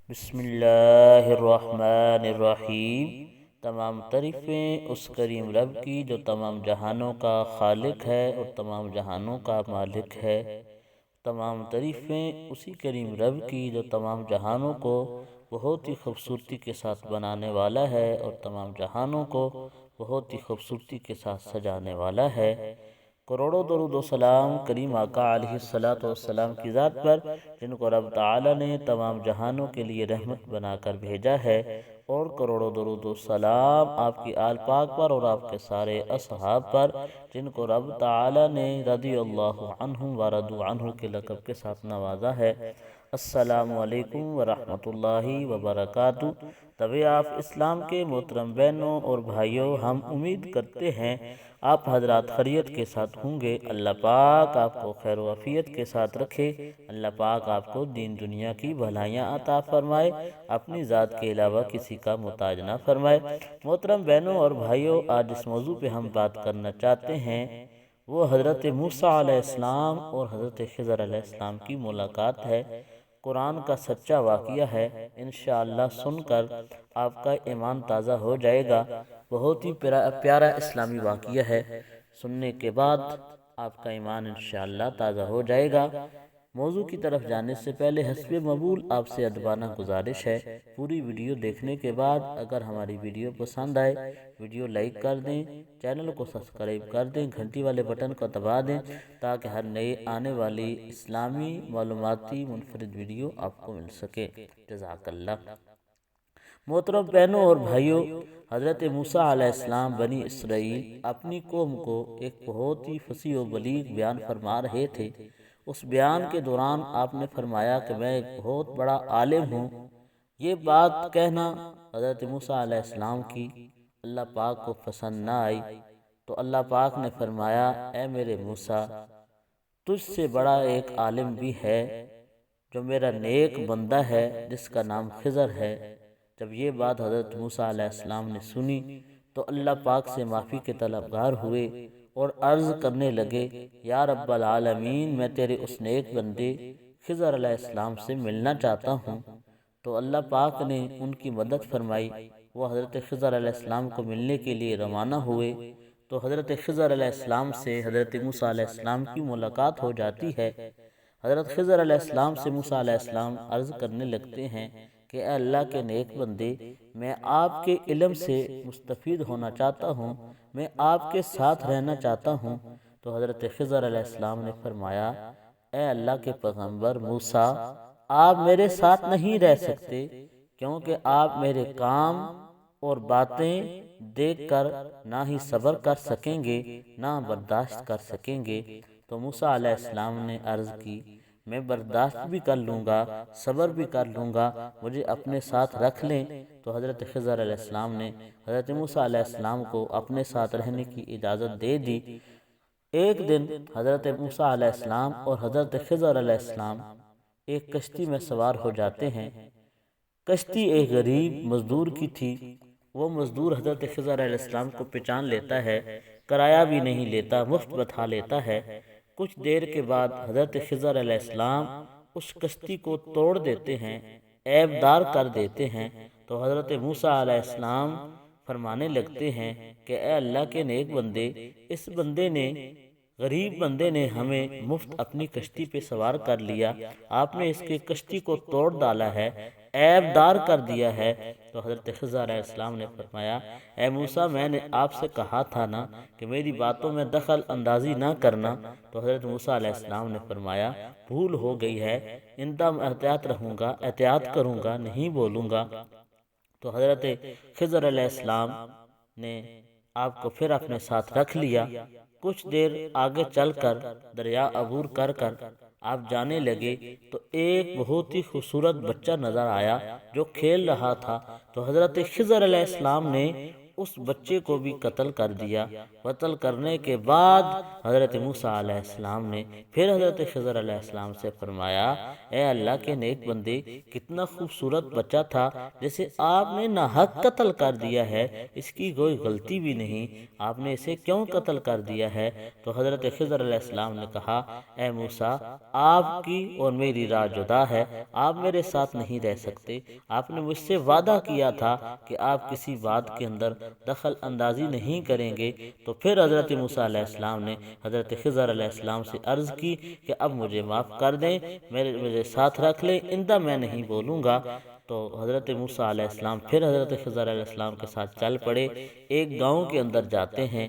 بسم اللہ الرحمن الرحیم۔ تمام تعریفیں اس کریم رب کی جو تمام جہانوں کا خالق ہے اور تمام جہانوں کا مالک ہے۔ تمام تعریفیں اسی کریم رب کی جو تمام جہانوں کو بہت ہی خوبصورتی کے ساتھ بنانے والا ہے اور تمام جہانوں کو بہت ہی خوبصورتی کے ساتھ سجانے والا ہے۔ کروڑوں درود و سلام کریم آقا علیہ الصلوۃ والسلام کی ذات پر، جن کو رب تعالی نے تمام جہانوں کے لیے رحمت بنا کر بھیجا ہے، اور کروڑوں درود و سلام آپ کی آل پاک پر اور آپ کے سارے اصحاب پر، جن کو رب تعالی نے رضی اللہ عنہم و رضوا عنہ کے لقب کے ساتھ نوازا ہے۔ السلام علیکم ورحمۃ اللہ وبرکاتہ۔ طبع اسلام کے محترم بہنوں اور بھائیوں، ہم امید کرتے ہیں آپ حضرات خیریت کے ساتھ ہوں گے۔ اللہ پاک آپ کو خیر و عافیت کے ساتھ رکھے۔ اللہ پاک آپ کو دین دنیا کی بھلائیاں عطا فرمائے، اپنی ذات کے علاوہ کسی کا محتاج نہ فرمائے۔ محترم بہنوں اور بھائیوں، آج جس موضوع پہ ہم بات کرنا چاہتے ہیں وہ حضرت موسیٰ علیہ السلام اور حضرت خضر علیہ السلام کی ملاقات ہے۔ قرآن کا سچا واقعہ ہے، انشاءاللہ سن کر آپ کا ایمان تازہ ہو جائے گا۔ بہت ہی پیارا اسلامی واقعہ ہے، سننے کے بعد آپ کا ایمان انشاءاللہ تازہ ہو جائے گا۔ موضوع کی طرف جانے سے پہلے حسب مقبول آپ سے ادبانہ گزارش ہے، پوری ویڈیو دیکھنے کے بعد اگر ہماری ویڈیو پسند آئے ویڈیو لائک کر دیں، چینل کو سبسکرائب کر دیں، گھنٹی والے بٹن کو دبا دیں تاکہ ہر نئے آنے والی اسلامی معلوماتی منفرد ویڈیو آپ کو مل سکے۔ جزاک اللہ۔ محترم بہنوں اور بھائیوں، حضرت موسیٰ علیہ السلام بنی اسرائیل اپنی قوم کو ایک بہت ہی فصیح و بلیغ بیان فرما رہے تھے۔ اس بیان کے دوران آپ نے فرمایا کہ میں ایک بہت بڑا عالم ہوں۔ یہ بات کہنا حضرت موسیٰ علیہ السلام کی اللہ پاک کو پسند نہ آئی، تو اللہ پاک نے فرمایا اے میرے موسیٰ، تجھ سے بڑا ایک عالم بھی ہے جو میرا نیک بندہ ہے، جس کا نام خضر ہے۔ جب یہ بات حضرت موسیٰ علیہ السلام نے سنی تو اللہ پاک سے معافی کے طلبگار ہوئے اور عرض کرنے لگے یا رب العالمین، میں تیرے اس نیک بندے خضر علیہ السلام سے ملنا چاہتا ہوں۔ تو اللہ پاک نے ان کی مدد فرمائی، وہ حضرت خضر علیہ السلام کو ملنے کے لیے روانہ ہوئے۔ تو حضرت خضر علیہ السلام سے حضرت موسیٰ علیہ السلام کی ملاقات ہو جاتی ہے۔ حضرت خضر علیہ السلام سے موسیٰ علیہ السلام عرض کرنے لگتے ہیں کہ اے اللہ کے نیک بندے، میں آپ کے علم سے مستفید ہونا چاہتا ہوں، میں آپ کے ساتھ رہنا چاہتا ہوں۔ تو حضرت خضر علیہ السلام نے فرمایا اے اللہ کے پیغمبر موسیٰ، آپ میرے ساتھ نہیں رہ سکتے، کیونکہ آپ میرے کام اور باتیں دیکھ کر نہ ہی صبر کر سکیں گے نہ برداشت کر سکیں گے۔ تو موسیٰ علیہ السلام نے عرض کی میں برداشت بھی کر لوں گا، صبر بھی کر لوں گا، مجھے اپنے ساتھ رکھ لیں۔ تو حضرت خضر علیہ السلام نے حضرت موسیٰ علیہ السلام کو اپنے ساتھ رہنے کی اجازت دے دی۔ ایک دن حضرت موسیٰ علیہ السلام اور حضرت خضر علیہ السلام ایک کشتی میں سوار ہو جاتے ہیں۔ کشتی ایک غریب مزدور کی تھی۔ وہ مزدور حضرت خضر علیہ السلام کو پہچان لیتا ہے، کرایہ بھی نہیں لیتا، مفت بٹھا لیتا ہے۔ کچھ دیر کے بعد حضرت خضر علیہ السلام اس کشتی کو توڑ دیتے ہیں، عیب دار کر دیتے ہیں۔ تو حضرت موسیٰ علیہ السلام فرمانے لگتے ہیں کہ اے اللہ کے نیک بندے، اس بندے نے، غریب بندے نے ہمیں مفت اپنی کشتی پہ سوار کر لیا، آپ نے اس کی کشتی کو توڑ ڈالا ہے، عیب دار کر دیا ہے۔ تو حضرت خضر علیہ السلام نے فرمایا اے موسیٰ، میں نے آپ سے کہا تھا نا کہ میری باتوں میں دخل اندازی نہ کرنا۔ تو حضرت موسیٰ علیہ السلام نے فرمایا بھول ہو گئی ہے، آئندہ میں احتیاط رہوں گا، احتیاط کروں گا، نہیں بولوں گا۔ تو حضرت خضر علیہ السلام نے آپ کو پھر اپنے ساتھ رکھ لیا۔ کچھ دیر آگے چل کر دریا عبور کر کر آپ جانے لگے تو ایک بہت ہی خوبصورت بچہ نظر آیا جو کھیل رہا تھا۔ تو حضرت خضر علیہ السلام نے اس بچے کو بھی قتل کر دیا۔ قتل کرنے کے بعد حضرت موسیٰ علیہ السلام نے پھر حضرت خضر علیہ السلام سے فرمایا، اے اللہ کے نیک بندے، کتنا خوبصورت بچہ تھا جسے آپ نے ناحق قتل کر دیا ہے، اس کی کوئی غلطی بھی نہیں، آپ نے اسے کیوں قتل کر دیا ہے؟ تو حضرت خضر علیہ السلام نے کہا، اے موسیٰ، آپ کی اور میری راہ جدا ہے، آپ میرے ساتھ نہیں رہ سکتے، آپ نے مجھ سے وعدہ کیا تھا کہ آپ کسی بات کے اندر دخل اندازی نہیں کریں گے۔ تو پھر حضرت موسیٰ علیہ السلام نے حضرت خضر علیہ السلام سے عرض کی کہ اب مجھے معاف کر دیں، میرے ساتھ رکھ لیں، آئندہ میں نہیں بولوں گا۔ تو حضرت موسیٰ علیہ السلام پھر حضرت خضر علیہ السلام کے ساتھ چل پڑے، ایک گاؤں کے اندر جاتے ہیں۔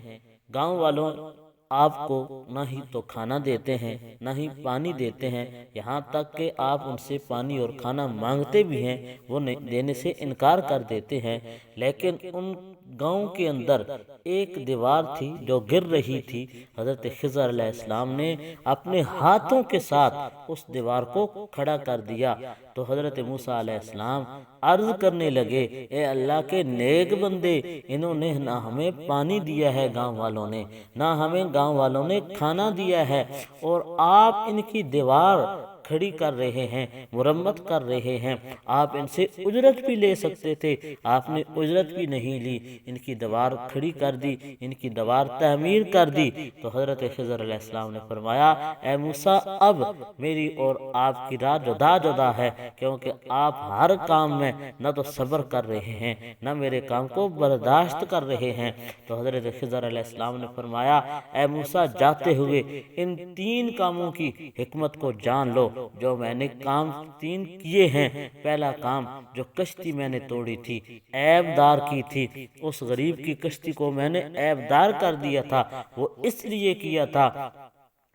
گاؤں والوں آپ کو نہ ہی تو کھانا دیتے ہیں نہ ہی پانی دیتے ہیں، یہاں تک کہ آپ ان سے پانی اور کھانا مانگتے بھی ہیں وہ دینے سے انکار کر دیتے ہیں۔ لیکن ان گاؤں کے اندر ایک دیوار تھی جو گر رہی تھی، حضرت خضر علیہ السلام نے اپنے ہاتھوں کے ساتھ اس دیوار کو کھڑا کر دیا۔ تو حضرت موسیٰ علیہ السلام عرض کرنے لگے، اے اللہ کے نیک بندے، انہوں نے نہ ہمیں پانی دیا ہے گاؤں والوں نے، نہ ہمیں گاؤں والوں نے کھانا دیا ہے، اور آپ ان کی دیوار کھڑی کر رہے ہیں، مرمت کر رہے ہیں، آپ ان سے اجرت بھی لے سکتے تھے، آپ نے اجرت بھی نہیں لی، ان کی دیوار کھڑی کر دی، ان کی دیوار تعمیر کر دی۔ تو حضرت خضر علیہ السلام نے فرمایا، اے موسیٰ، اب میری اور آپ کی راہ جدا جدا ہے، کیونکہ آپ ہر کام میں نہ تو صبر کر رہے ہیں نہ میرے کام کو برداشت کر رہے ہیں۔ تو حضرت خضر علیہ السلام نے فرمایا، اے موسیٰ، جاتے ہوئے ان 3 کاموں کی حکمت کو جان لو جو میں نے کام 3 کیے ہیں۔ پہلا کام، جو کشتی میں نے توڑی تھی، عیب دار کی تھی، اس غریب کی کشتی کو میں نے عیب دار کر دیا تھا، وہ اس لیے کیا تھا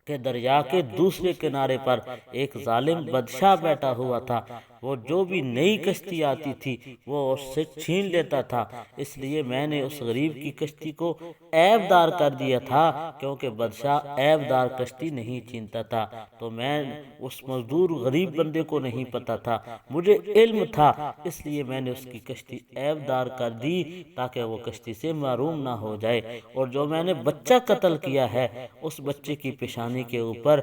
کہ دریا کے دوسرے کنارے پر ایک ظالم بادشاہ بیٹھا ہوا تھا، وہ جو بھی نئی کشتی آتی تھی وہ اس سے چھین لیتا تھا، اس لیے میں نے اس غریب کی کشتی کو عیب دار کر دیا تھا، کیونکہ بادشاہ عیب دار کشتی نہیں چھینتا تھا۔ تو میں اس مزدور غریب بندے کو نہیں پتا تھا، مجھے علم تھا، اس لیے میں نے اس کی کشتی عیب دار کر دی تاکہ وہ کشتی سے محروم نہ ہو جائے۔ اور جو میں نے بچہ قتل کیا ہے، اس بچے کی پیشانی کے اوپر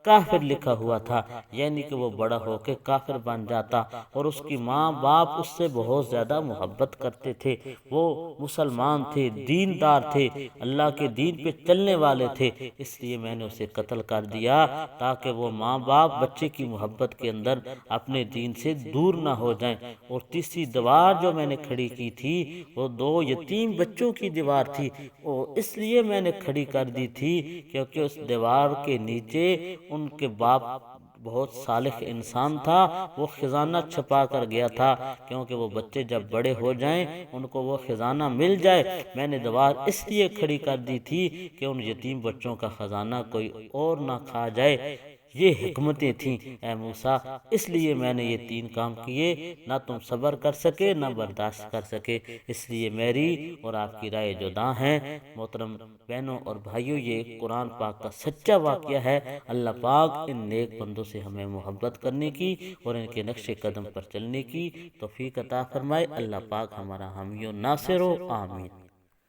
کافر لکھا ہوا تھا، یعنی کہ وہ بڑا ہو کے کافر بن جاتا، اور اس کی ماں باپ اس سے بہت زیادہ محبت کرتے تھے، وہ مسلمان تھے، دیندار تھے، اللہ کے دین پہ چلنے والے تھے، اس لیے میں نے اسے قتل کر دیا تاکہ وہ ماں باپ بچے کی محبت کے اندر اپنے دین سے دور نہ ہو جائیں۔ اور تیسری دیوار جو میں نے کھڑی کی تھی وہ 2 یتیم بچوں کی دیوار تھی، اور اس لیے میں نے کھڑی کر دی تھی کیونکہ اس دیوار کے نیچے ان کے باپ بہت صالح انسان تھا، وہ خزانہ چھپا کر گیا تھا، کیونکہ وہ بچے جب بڑے ہو جائیں ان کو وہ خزانہ مل جائے۔ میں نے دیوار اس لیے کھڑی کر دی تھی کہ ان یتیم بچوں کا خزانہ کوئی اور نہ کھا جائے۔ یہ حکمتیں تھیں اے موسیٰ، اس لیے میں نے یہ 3 کام کیے، نہ تم صبر کر سکے نہ برداشت کر سکے، اس لیے میری اور آپ کی رائے جدا ہیں۔ محترم بہنوں اور بھائیوں، یہ قرآن پاک کا سچا واقعہ ہے۔ اللہ پاک ان نیک بندوں سے ہمیں محبت کرنے کی اور ان کے نقش قدم پر چلنے کی توفیق عطا فرمائے۔ اللہ پاک ہمارا حامی و ناصر ہو، آمین۔